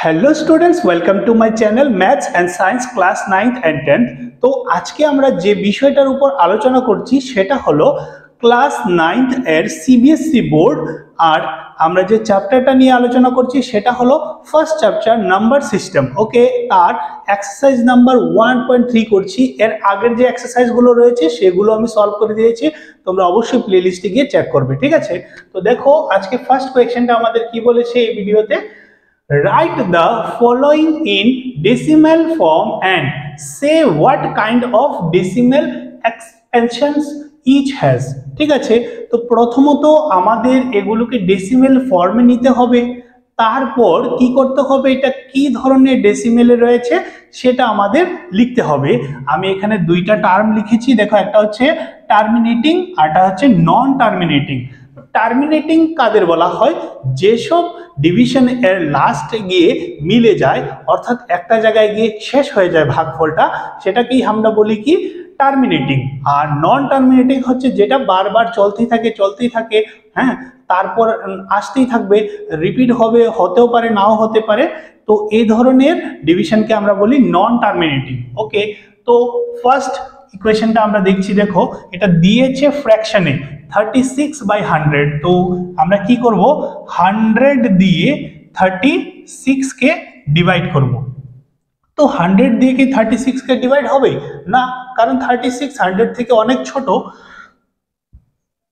Hello students, welcome to my channel maths and science class 9th and 10th। তো আজকে আমরা যে বিষয়টার উপর আলোচনা করছি সেটা হলো ক্লাস 9th এর সিবিএসসি বোর্ড। আর আমরা যে চ্যাপ্টারটা নিয়ে আলোচনা করছি সেটা হলো ফার্স্ট চ্যাপ্টার নাম্বার সিস্টেম। ওকে, আর এক্সারসাইজ নাম্বার 1.3 করছি। এর আগের যে এক্সারসাইজগুলো রয়েছে সেগুলো আমি সলভ করে দিয়েছি, তোমরা অবশ্যই প্লেলিস্টে গিয়ে চেক করবে, ঠিক আছে? তো দেখো আজকে ফার্স্ট কোয়েশ্চেনটা আমাদের কি বলেছে এই ভিডিওতে, write the following in decimal form and say what kind of decimal expansions each has। ঠিক আছে, তো প্রথমত আমাদের এগুলোকে ডেসিমেল ফর্মে নিতে হবে, তারপর কি করতে হবে, এটা কি ধরনের ডেসিমেলে রয়েছে সেটা আমাদের লিখতে হবে। আমি এখানে দুইটা টার্ম লিখেছি, দেখো একটা হচ্ছে টার্মিনেটিং আর একটা হচ্ছে নন টার্মিনেটিং। টার্মিনেটিং কাদের বলা হয়, যেসব ডিভিশন এর লাস্টে গিয়ে মিলে যায়, অর্থাৎ একটা জায়গায় গিয়ে শেষ হয়ে যায় ভাগফলটা, সেটাকেই আমরা বলি কি টার্মিনেটিং। আর নন টার্মিনেটিং হচ্ছে যেটা বারবার চলতেই থাকে, হ্যাঁ, তারপর আসতেই থাকবে, রিপিট হবে, হতেও পারে নাও হতে পারে। তো এই ধরনের ডিভিশনকে আমরা বলি নন টার্মিনেটিং। ওকে, তো ফার্স্ট ইকুয়েশনটা আমরা দেখছি, দেখো এটা দিয়েছে ফ্র্যাকশনে 36/100। তো আমরা কি করব, 100 দিয়ে 36 কে ডিভাইড করব। তো 100 দিয়ে কি 36 কে ডিভাইড হবে না, কারণ 36 100 থেকে অনেক ছোট।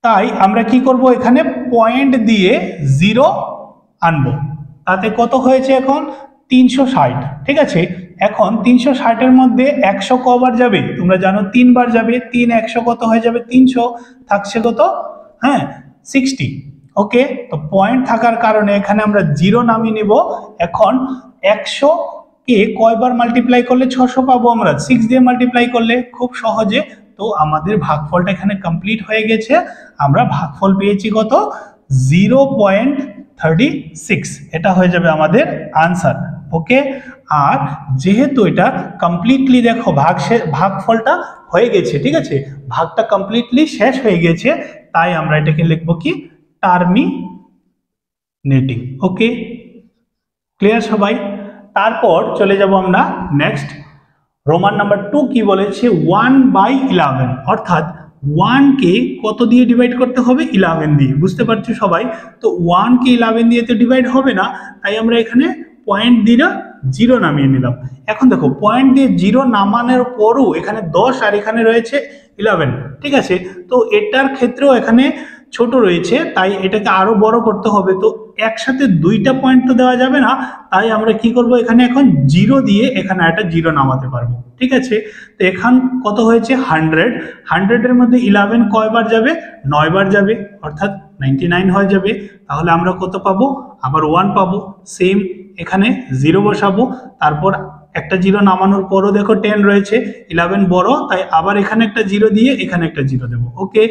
তাই আমরা কি করব, এখানে পয়েন্ট দিয়ে 0 আনবো। তাতে কত হয়েছে এখন 360। ঠিক আছে, এখন 360 এর মধ্যে 100 কবার যাবে তোমরা জানো, 3 বার যাবে। 3 100 কত হয়ে যাবে 300, থাকছে কত, হ্যাঁ 60। ওকে, তো পয়েন্ট থাকার কারণে এখানে আমরা 0 নামিয়ে নিব। এখন 100 কে কয়বার মাল্টিপ্লাই করলে 600 পাবো আমরা, 6 দিয়ে মাল্টিপ্লাই করলে খুব সহজে। তো আমাদের ভাগফলটা এখানে কমপ্লিট হয়ে গেছে, আমরা ভাগফল পেয়েছি কত 0.36। এটা হয়ে যাবে আমাদের আনসার। ওকে, আর যেহেতু এটা কমপ্লিটলি দেখো ভাগফলটা হয়ে গেছে, ঠিক আছে, ভাগটা কমপ্লিটলি শেষ হয়ে গেছে, তাই আমরা এটাকে লিখবো কি টার্মিনেটিং। ওকে, ক্লিয়ার সবাই? তারপর চলে যাব আমরা নেক্সট, রোমান নাম্বার 2 কি বলেছে 1/11, অর্থাৎ 1 কে কত দিয়ে ডিভাইড করতে হবে, 11 দিয়ে। বুঝতে পারছো সবাই? তো 1 কে 11 দিয়ে তো ডিভাইড হবে না, তাই আমরা এখানে পয়েন্ট দিয়ে 0 নামিয়ে নিলাম। এখন দেখো পয়েন্ট দিয়ে 0 নামানোর পরও এখানে 10 আর এখানে রয়েছে 11। ঠিক আছে, তো এটার ক্ষেত্রেও এখানে ছোট রয়েছে, তাই এটাকে আরো বড় করতে হবে। তো একসাথে দুইটা পয়েন্ট তো দেওয়া যাবে না, তাই আমরা কি করব, এখানে এখন 0 দিয়ে এখানে একটা 0 নামাতে পারবো। ঠিক আছে, তো এখন কত হয়েছে 100 এর মধ্যে 11 কয়বার যাবে, 9 বার যাবে, অর্থাৎ 99 হয়ে যাবে। তাহলে আমরা কত পাবো, আবার 1 পাবো। সেম এখানে 0 বসাবো, তারপর একটা 0 নামানোর পরও দেখো 10 রয়েছে, 11 বড়, তাই আবার এখানে একটা 0 দিয়ে এখানে একটা 0 দেবো। ওকে,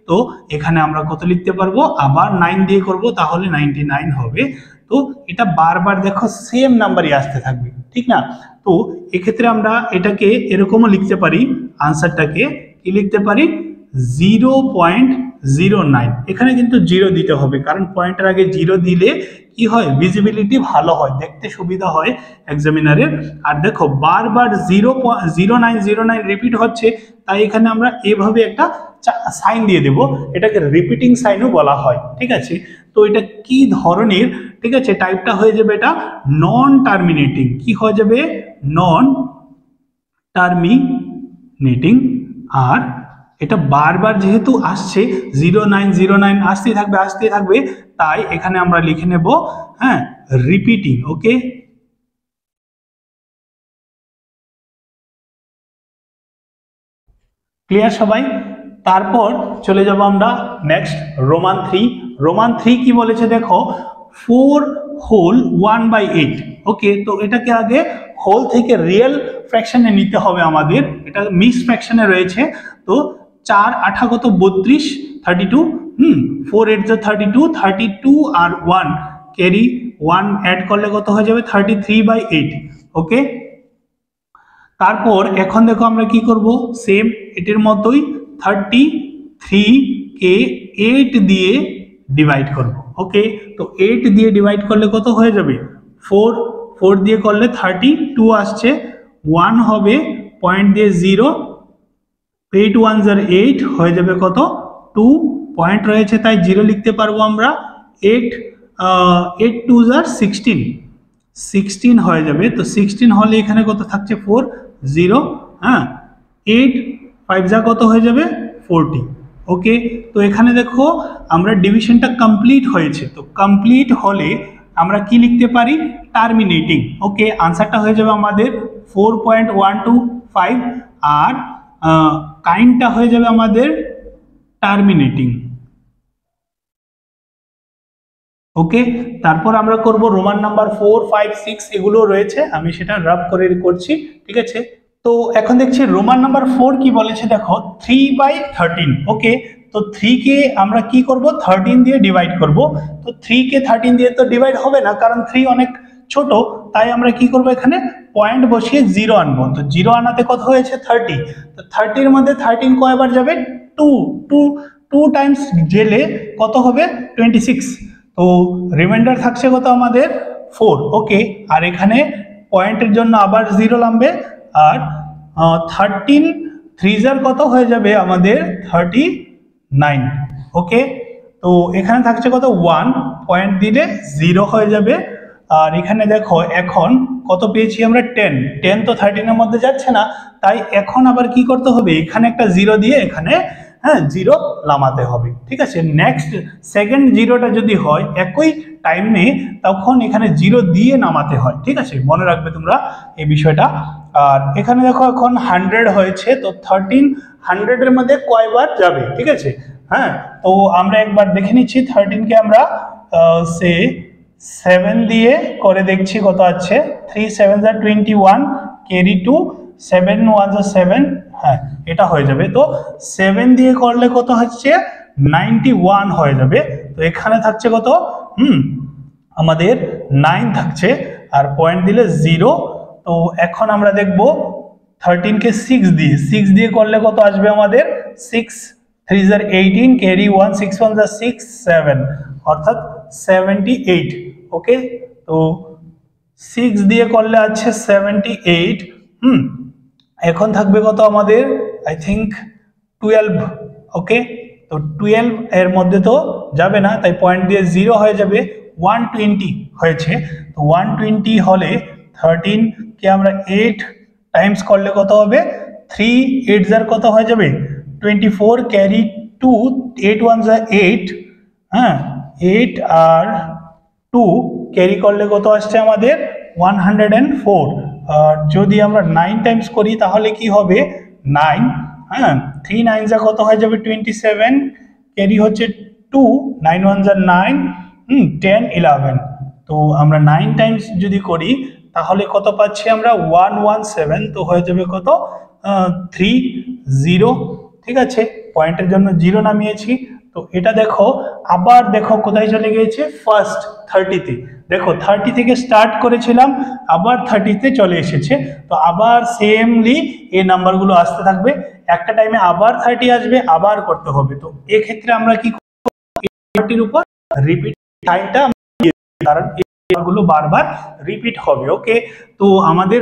তো এখানে আমরা কত লিখতে পারবো, আবার 9 দিয়ে করব, তাহলে 99 হবে। তো এটা বারবার দেখো সেম নাম্বারই আসতে থাকবে, ঠিক না? তো এক্ষেত্রে আমরা এটাকে এরকমও লিখতে পারি, আনসারটাকে কি লিখতে পারি 0.09। এখানে কিন্তু 0 দিতে হবে, কারণ পয়েন্টের আগে 0 দিলে কি হয়, ভিজিবিলিটি ভালো হয়, দেখতে সুবিধা হয় এক্সামিনারের। আর দেখো বারবার 0.0909 রিপিট হচ্ছে, তাই এখানে আমরা এভাবে একটা সাইন দিয়ে দেব, এটাকে রিপিটিং সাইনও বলা হয়। ঠিক আছে, তো এটা কি ধরনের, ঠিক আছে, টাইপটা হয়ে যাবে এটা নন টার্মিনেটিং। কি হয়ে যাবে, নন টার্মিনেটিং। আর এটা বারবার যেহেতু আসছে 0909 আসতেই থাকবে, তাই এখানে আমরা লিখে নেব, হ্যাঁ, রিপিটিং। ওকে, ক্লিয়ার সবাই? তারপর চলে যাব আমরা নেক্সট রোমান 3। রোমান 3 কি বলেছে দেখো 4 হোল 1/8। ওকে, তো এটাকে আগে হোল থেকে রিয়েল ফ্র্যাকশনে নিতে হবে আমাদের, এটা মিক্স ফ্র্যাকশনে রয়েছে। তো 4 8 কত 32, 32, 4 8 32 আর 1 ক্যারি 1 অ্যাড করলে কত হয়ে যাবে 33/8। ওকে, তারপর এখন দেখো আমরা কি করব, সেম এটির মতোই 33 কে 8 দিয়ে ডিভাইড করব। ওকে, তো 8 দিয়ে ডিভাইড করলে কত হয়ে যাবে 4, 4 দিয়ে করলে 32 আসছে, 1 হবে পয়েন্ট দিয়ে 0, 8 1 8 হয়ে যাবে কত 2, পয়েন্ট রয়েছে তাই 0 লিখতে পারবো আমরা, 8 8 2 16, 16 হয়ে যাবে। তো 16 হলে এখানে কত থাকছে 4 0, হ্যাঁ 8 5 কত হয়ে যাবে 40। ওকে, তো এখানে দেখো আমরা ডিভিশনটা কমপ্লিট হয়েছে, তো কমপ্লিট হলে আমরা কি লিখতে পারি টার্মিনেটিং। ওকে, আনসারটা হয়ে যাবে আমাদের 4.125 আর কাইন্ডটা হয়ে যাবে আমাদের টার্মিনেটিং। ওকে, তারপর আমরা করব রোমান নাম্বার 4 5 6 এগুলো রয়েছে, আমি সেটা রাফ করে করছি, ঠিক আছে। তো এখন দেখছি রোমান নাম্বার 4 কি বলেছে, দেখো 3/13। ওকে, তো 3 কে আমরা কি করব 13 দিয়ে ডিভাইড করব। তো 3 কে 13 দিয়ে তো ডিভাইড হবে না, কারণ 3 অনেক ছোট, তাই আমরা কি করব এখানে পয়েন্ট বসিয়ে 0 আনবো। তো 0 আনাতে কত হয়েছে 30, তো 30 এর মধ্যে 13 কয়বার যাবে 2 2 2 টাইমস গেলে কত হবে 26, তো রিমাইন্ডার থাকছে কত আমাদের 4। ওকে, আর এখানে পয়েন্টের জন্য আবার 0 নামবে, আর 13 3 কত হয়ে যাবে আমাদের 39। ওকে, তো এখানে থাকছে কত 1, পয়েন্ট দিলে 0 হয়ে যাবে। আর এখানে দেখো এখন কত পেয়েছি আমরা 10, 10 তো 13 এর মধ্যে যাচ্ছে না, তাই এখন আবার কি করতে হবে এখানে একটা 0 দিয়ে এখানে 0 নামাতে হবে, ঠিক আছে। নেক্সট সেকেন্ড 0টা যদি হয় একই টাইমে, তখন এখানে 0 দিয়ে নামাতে হয়, ঠিক আছে, মনে রাখবে তোমরা এই বিষয়টা। আর এখানে দেখো এখন 100 হয়েছে, তো 13 100 এর মধ্যে কয়বার যাবে, ঠিক আছে। হ্যাঁ, তো আমরা একবার দেখে নিচ্ছি 13 কে আমরা সে 7 দিয়ে করে দেখছি কত আছে, 3 7 21, ক্যারি 2, 7 1 7, হ্যাঁ এটা হয়ে যাবে। তো 7 দিয়ে করলে কত হচ্ছে 91 হয়ে যাবে। তো এখানে থাকছে কত আমাদের 9 থাকছে, আর পয়েন্ট দিলে 0। তো এখন আমরা দেখব 13 কে 6 দিয়ে করলে কত আসবে আমাদের 6 3 18, ক্যারি 1 6 1 6 7, অর্থাৎ 78। ওকে, তো 6 দিয়ে করলে আছে 78। এখন থাকবে কত আমাদের আই থিঙ্ক 12। ওকে, তো 12 এর মধ্যে তো যাবে না, তাই পয়েন্ট দিয়ে 0 হয়ে যাবে, 120 হয়েছে। তো 120 হলে 13 কে আমরা 8 টাইমস করলে কত হবে 3 8 কত হয়ে যাবে 24, ক্যারি 2 8 1 8, হ্যাঁ 8 আর 2 ক্যারি করলে কত আসছে আমাদের 104। আর যদি আমরা 9 টাইমস করি তাহলে কি হবে 9, হ্যাঁ 3 9 কত হয়ে যাবে 27, ক্যারি হচ্ছে 2 9 1 9, 10 11। তো আমরা 9 টাইমস যদি করি তাহলে কত পাচ্ছি আমরা 117, তো হয়ে যাবে কত 30, ঠিক আছে, পয়েন্টের জন্য 0 নামিয়েছি। তো এটা দেখো আবার দেখো কোথায় চলে গিয়েছে ফার্স্ট 30-তে, দেখো 30 থেকে স্টার্ট করেছিলাম আবার 30-তে চলে এসেছে। তো আবার সেমলি এই নাম্বারগুলো আসতে থাকবে, একটা টাইমে আবার 30 আসবে, আবার করতে হবে। তো এক্ষেত্রে আমরা কি 30-র উপর রিপিট টাইমটা, কারণ এগুলো বারবার রিপিট হবে। ওকে, তো আমাদের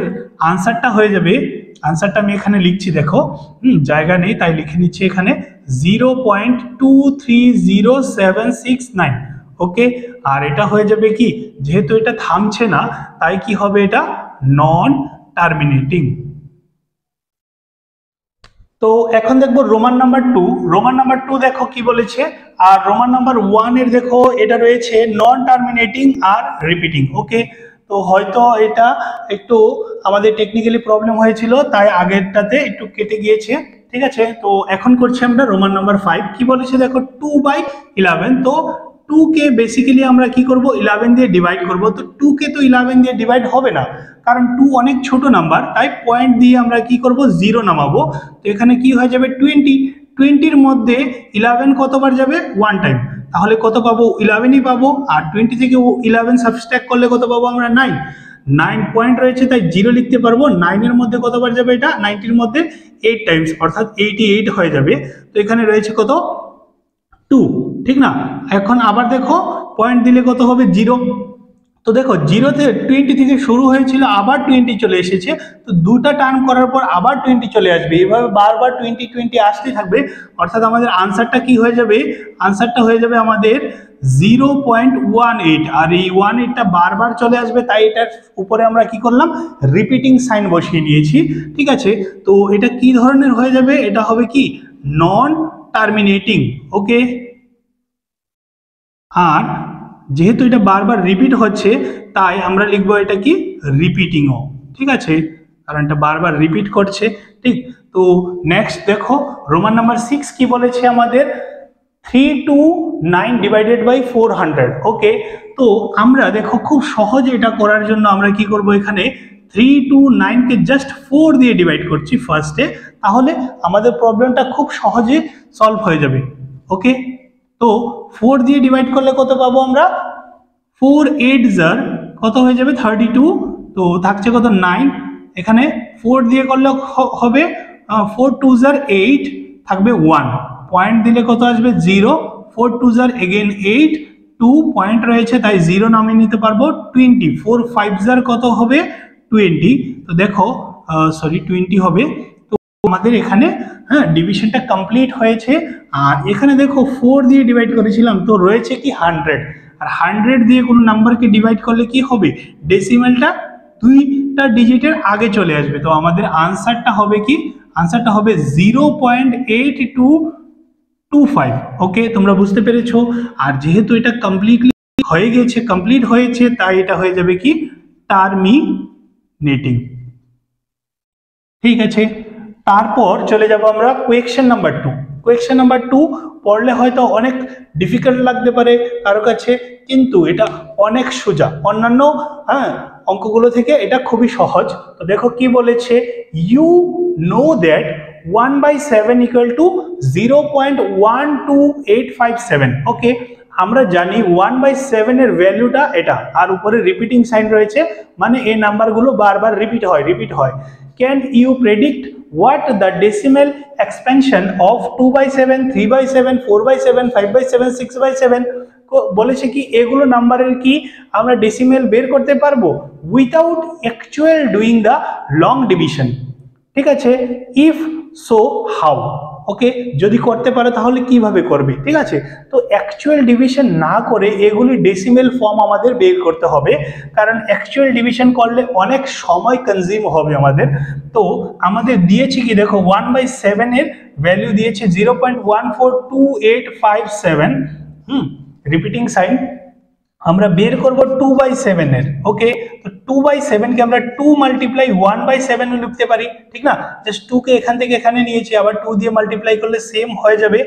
আনসারটা হয়ে যাবে, আনসারটা আমি এখানে লিখছি, দেখো জায়গা নেই তাই লিখে নিচ্ছি এখানে 0.230769। ওকে, আর এটা হয়ে যাবে কি, যেহেতু এটা থামছে না তাই কি হবে এটা নন টার্মিনেটিং। তো এখন দেখবো রোমান নাম্বার 2। রোমান নাম্বার 2 দেখো কি বলেছে, আর রোমান নাম্বার 1 এর দেখো এটা রয়েছে নন টার্মিনেটিং আর রিপিটিং। ওকে, তো হয়তো এটা একটু আমাদের টেকনিক্যালি প্রবলেম হয়েছিল তাই আগেরটাতে একটু কেটে গিয়েছে, ঠিক আছে। তো এখন করছি আমরা রোমান নাম্বার 5। কি বলেছে দেখো 2/11। তো 2 কে বেসিক্যালি আমরা কি করব 11 দিয়ে ডিভাইড করব। তো 2 কে তো 11 দিয়ে ডিভাইড হবে না, কারণ 2 অনেক ছোট নাম্বার, তাই পয়েন্ট দিয়ে আমরা কি করব 0 নামাবো। তো এখানে কি হয়ে যাবে 20, 20-র মধ্যে 11 কতবার যাবে 1 টাইম, তাহলে কত পাবো 11ই পাবো। আর 20 থেকে 11 সাবস্ট্রাক্ট করলে কত পাবো আমরা 9, 9 পয়েন্ট রয়েছে তাই 0 লিখতে পারবো। 9 এর মধ্যে কতবার যাবে এটা 90-র মধ্যে 8 টাইমস, অর্থাৎ 88 হয়ে যাবে। তো এখানে রয়েছে কত 2, ঠিক না। এখন আবার দেখো পয়েন্ট দিলে কত হবে 0, তো দেখো 0 থেকে 20 থেকে শুরু হয়েছিল, আবার 20 চলে এসেছে, তো দুটা টার্ম করার পর আবার 20 চলে আসবে, এইভাবে বারবার 20 আসতেই থাকবে। অর্থাৎ আমাদের আনসারটা কি হয়ে যাবে, আনসারটা হয়ে যাবে আমাদের 0.18। আর এই 18টা বারবার চলে আসবে, তাই এটার উপরে আমরা কি করলাম, রিপিটিং সাইন বসিয়ে নিয়েছি। ঠিক আছে, তো এটা কি ধরনের হয়ে যাবে, এটা হবে কি নন টার্মিনেটিং। ওকে, আর যেহেতু এটা বারবার রিপিট হচ্ছে, তাই আমরা লিখবো এটা কি রিপিটিংও। ঠিক আছে, কারণ এটা বারবার রিপিট করছে। ঠিক, তো নেক্সট দেখো রোমান নাম্বার 6 কি বলেছে আমাদের, 329 ডিভাইডেড বাই 400। ওকে, তো আমরা দেখো খুব সহজে এটা করার জন্য আমরা কি করব, এখানে 329 কে জাস্ট 4 দিয়ে ডিভাইড করছি ফার্স্টে, তাহলে আমাদের প্রবলেমটা খুব সহজে সলভ হয়ে যাবে। ওকে, তো 4 দিয়ে ডিভাইড করলে কত পাবো আমরা, 4 8 কত হয়ে যাবে 32, তো থাকছে কত 9, এখানে 4 দিয়ে করলে হবে 4 2 8, থাকবে 1, পয়েন্ট দিলে কত আসবে 0, 4 2 এগেন 8, 2 পয়েন্ট রয়েছে তাই 0 নামিয়ে নিতে পারবো, 20, 4 5 কত হবে 20, তো দেখো সরি 20 হবে। তো আমাদের এখানে হ্যাঁ ডিভিশনটা কমপ্লিট হয়েছে। আর এখানে দেখো 4 দিয়ে ডিভাইড করেছিলাম, তো রয়েছে কি 100, আর 100 দিয়ে কোনো নাম্বারকে ডিভাইড করলে কি হবে, ডেসিমেলটা দুইটা ডিজিটের আগে চলে আসবে। তো আমাদের আনসারটা হবে কি, আনসারটা হবে 0.8225। ওকে, তোমরা বুঝতে পেরেছো। আর যেহেতু এটা কমপ্লিটলি হয়ে গেছে, কমপ্লিট হয়েছে, তাই এটা হয়ে যাবে কি টার্মিনেটিং। ঠিক আছে, তারপর চলে যাব আমরা কোয়েকশন নাম্বার 2। কোয়েকশন নাম্বার 2 পড়লে হয়তো অনেক ডিফিকাল্ট লাগতে পারে কারো কাছে, কিন্তু এটা অনেক সোজা, অন্যান্য অঙ্কগুলো থেকে এটা খুবই সহজ। তো দেখো কি বলেছে, you know that 1/7 equal to 0.12857। Okay, আমরা জানি 1/7 এর ভ্যালুটা এটা, আর উপরে রিপিটিং সাইন রয়েছে, মানে এই নাম্বারগুলো বারবার রিপিট হয়। Can you predict what the decimal expansion of 2/7, 3/7, 4/7, 5/7, 6/7 বলেছে কি এগুলো নাম্বারের কি আমরা ডেসিমেল বের করতে পারবো without actual doing the long division. ঠিক আছে, ইফ সো হাউ। ওকে, যদি করতে পারো তাহলে কিভাবে করবে। ঠিক আছে, তো অ্যাকচুয়াল ডিভিশন না করে এগুলি ডেসিমেল ফর্ম আমাদের বের করতে হবে, কারণ অ্যাকচুয়াল ডিভিশন করলে অনেক সময় কনজিউম হবে আমাদের। তো আমাদের দিয়েছে কি দেখো 1/7 এর ভ্যালু দিয়েছে 0.142857। রিপিটিং সাইন আমরা বের করব 2/7 এর। ওকে, তো 2/7 কে আমরা 2 মাল্টিপ্লাই 1/7 লিখতে পারি, ঠিক না, জাস্ট 2 কে এখান থেকে এখানে নিয়েছি, আবার 2 দিয়ে মাল্টিপ্লাই করলে সেম হয়ে যাবে।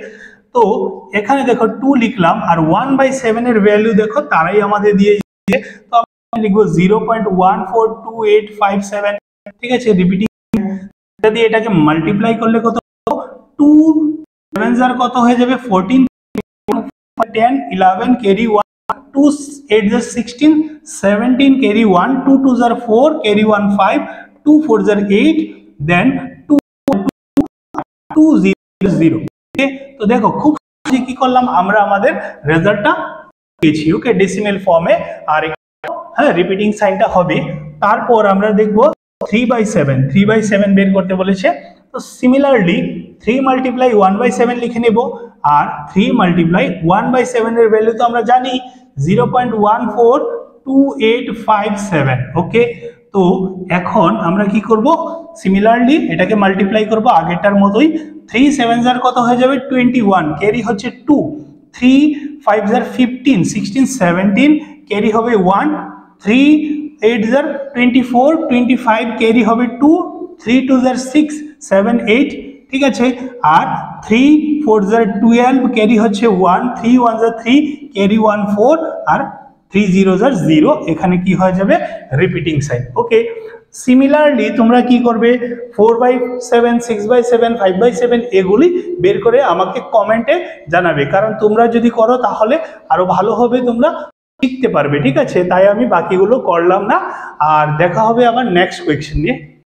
তো এখানে দেখো 2 লিখলাম, আর 1/7 এর ভ্যালু দেখো তারাই আমাদের দিয়ে দিয়েছে, তো আমরা লিখবো 0.142857। ঠিক আছে, রিপিটিং যদি এটাকে মাল্টিপ্লাই করলে কত, 2 7 কত হয়ে যাবে 14, 10 11 carry 1, 2 8 16, 17 carry 1, 2 2 4 carry 1 5, 2 4 8, then 2 2 0 0। ওকে, তো দেখো খুব সহজে কি করলাম আমরা আমাদের রেজাল্টটা পেয়েছি। ওকে, ডেসিমেল ফর্মে, আর হ্যাঁ রিপিটিং সাইনটা হবে। তারপর আমরা দেখব 3/7 বের করতে বলেছে। তো সিমিলারলি 3 মাল্টিপ্লাই 1/7 লিখে নেব, আর 3 মাল্টিপ্লাই 1/7 এর ভ্যালু তো আমরা জানি 0.142857। ওকে, তো এখন আমরা কি করব, সিমিলারলি এটাকে মাল্টিপ্লাই করব আগেরটার মতোই। 3 7 কত হয়ে যাবে 21, ক্যারি হচ্ছে 2, 3 5 15, 16 17 ক্যারি হবে 1, 3 8 24, 25 ক্যারি হবে 2, 3 2 6 7 8। ঠিক আছে, আর 3 4 12 ক্যারি হচ্ছে 1, 3 1 3 ক্যারি 1 4, আর 3 0 0, এখানে কি হয়ে যাবে রিপিটিং সাইন। ওকে, সিমিলারলি তোমরা কি করবে 4/7 6/7 5/7 এগুলি বের করে আমাকে কমেন্টে জানাবে, কারণ তোমরা যদি করো তাহলে আরো ভালো হবে, তোমরা শিখতে পারবে। ঠিক আছে, তাই আমি বাকিগুলো করলাম না, আর দেখা হবে আবার নেক্সট কোয়েশ্চেন নিয়ে।